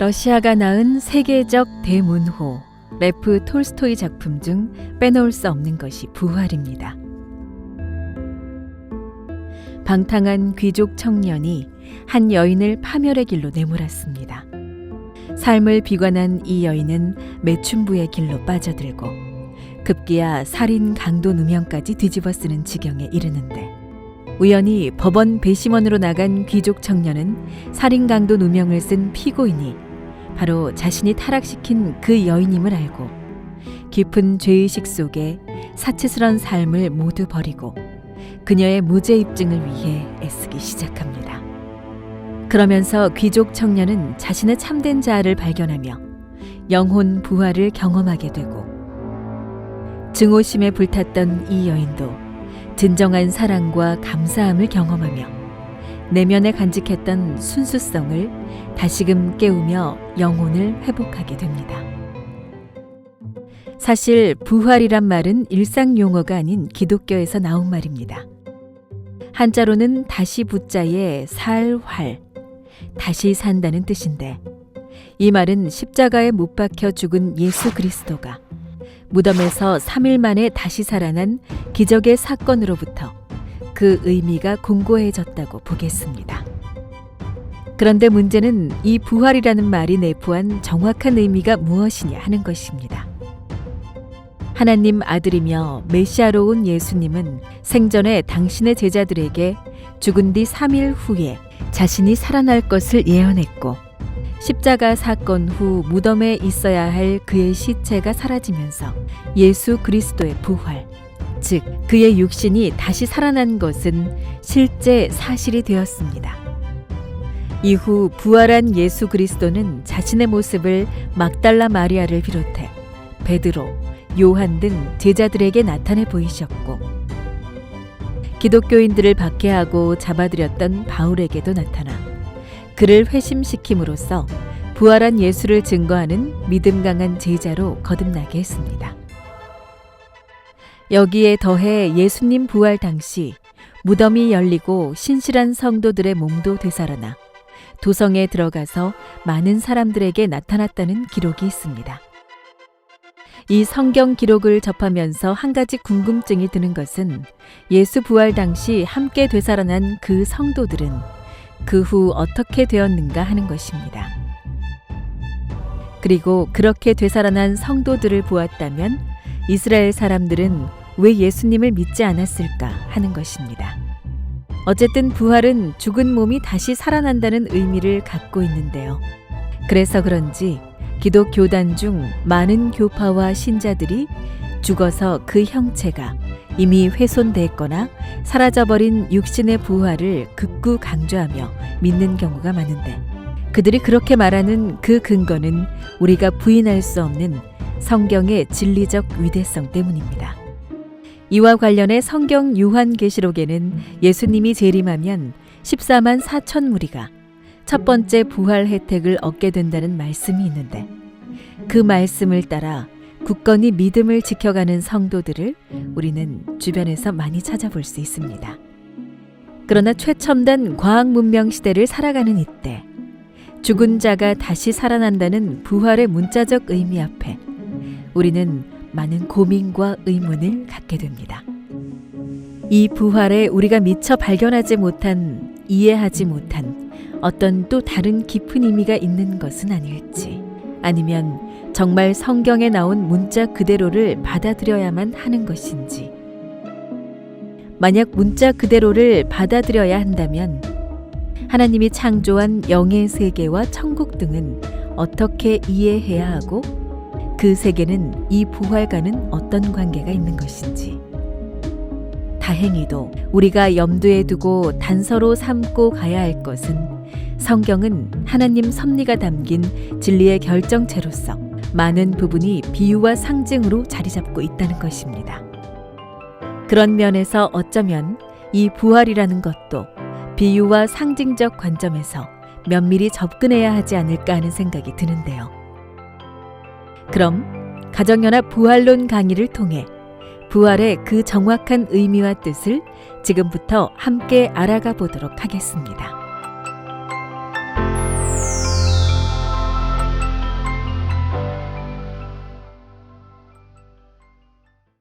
러시아가 낳은 세계적 대문호 레프 톨스토이 작품 중 빼놓을 수 없는 것이 부활입니다. 방탕한 귀족 청년이 한 여인을 파멸의 길로 내몰았습니다. 삶을 비관한 이 여인은 매춘부의 길로 빠져들고 급기야 살인 강도 누명까지 뒤집어쓰는 지경에 이르는데, 우연히 법원 배심원으로 나간 귀족 청년은 살인 강도 누명을 쓴 피고인이 바로 자신이 타락시킨 그 여인임을 알고 깊은 죄의식 속에 사치스런 삶을 모두 버리고 그녀의 무죄 입증을 위해 애쓰기 시작합니다. 그러면서 귀족 청년은 자신의 참된 자아를 발견하며 영혼 부활을 경험하게 되고, 증오심에 불탔던 이 여인도 진정한 사랑과 감사함을 경험하며 내면에 간직했던 순수성을 다시금 깨우며 영혼을 회복하게 됩니다. 사실 부활이란 말은 일상 용어가 아닌 기독교에서 나온 말입니다. 한자로는 다시 부자에 살활, 다시 산다는 뜻인데, 이 말은 십자가에 못 박혀 죽은 예수 그리스도가 무덤에서 3일 만에 다시 살아난 기적의 사건으로부터 그 의미가 공고해졌다고 보겠습니다. 그런데 문제는 이 부활이라는 말이 내포한 정확한 의미가 무엇이냐 하는 것입니다. 하나님 아들이며 메시아로 온 예수님은 생전에 당신의 제자들에게 죽은 뒤 3일 후에 자신이 살아날 것을 예언했고, 십자가 사건 후 무덤에 있어야 할 그의 시체가 사라지면서 예수 그리스도의 부활, 즉 그의 육신이 다시 살아난 것은 실제 사실이 되었습니다. 이후 부활한 예수 그리스도는 자신의 모습을 막달라 마리아를 비롯해 베드로, 요한 등 제자들에게 나타내 보이셨고, 기독교인들을 박해하고 잡아들였던 바울에게도 나타나 그를 회심시킴으로써 부활한 예수를 증거하는 믿음 강한 제자로 거듭나게 했습니다. 여기에 더해 예수님 부활 당시 무덤이 열리고 신실한 성도들의 몸도 되살아나 도성에 들어가서 많은 사람들에게 나타났다는 기록이 있습니다. 이 성경 기록을 접하면서 한 가지 궁금증이 드는 것은, 예수 부활 당시 함께 되살아난 그 성도들은 그 후 어떻게 되었는가 하는 것입니다. 그리고 그렇게 되살아난 성도들을 보았다면 이스라엘 사람들은 왜 예수님을 믿지 않았을까 하는 것입니다. 어쨌든 부활은 죽은 몸이 다시 살아난다는 의미를 갖고 있는데요. 그래서 그런지 기독 교단 중 많은 교파와 신자들이 죽어서 그 형체가 이미 훼손됐거나 사라져버린 육신의 부활을 극구 강조하며 믿는 경우가 많은데, 그들이 그렇게 말하는 그 근거는 우리가 부인할 수 없는 성경의 진리적 위대성 때문입니다. 이와 관련해 성경 요한계시록에는 예수님이 재림하면 14만 4천 무리가 첫 번째 부활 혜택을 얻게 된다는 말씀이 있는데, 그 말씀을 따라 굳건히 믿음을 지켜가는 성도들을 우리는 주변에서 많이 찾아볼 수 있습니다. 그러나 최첨단 과학 문명 시대를 살아가는 이때, 죽은 자가 다시 살아난다는 부활의 문자적 의미 앞에 우리는 많은 고민과 의문을 갖게 됩니다. 이 부활에 우리가 미처 발견하지 못한, 이해하지 못한 어떤 또 다른 깊은 의미가 있는 것은 아닐지, 아니면 정말 성경에 나온 문자 그대로를 받아들여야만 하는 것인지. 만약 문자 그대로를 받아들여야 한다면 하나님이 창조한 영의 세계와 천국 등은 어떻게 이해해야 하고, 그 세계는 이 부활과는 어떤 관계가 있는 것인지. 다행히도 우리가 염두에 두고 단서로 삼고 가야 할 것은, 성경은 하나님 섭리가 담긴 진리의 결정체로서 많은 부분이 비유와 상징으로 자리 잡고 있다는 것입니다. 그런 면에서 어쩌면 이 부활이라는 것도 비유와 상징적 관점에서 면밀히 접근해야 하지 않을까 하는 생각이 드는데요. 그럼 가정연합 부활론 강의를 통해 부활의 그 정확한 의미와 뜻을 지금부터 함께 알아가 보도록 하겠습니다.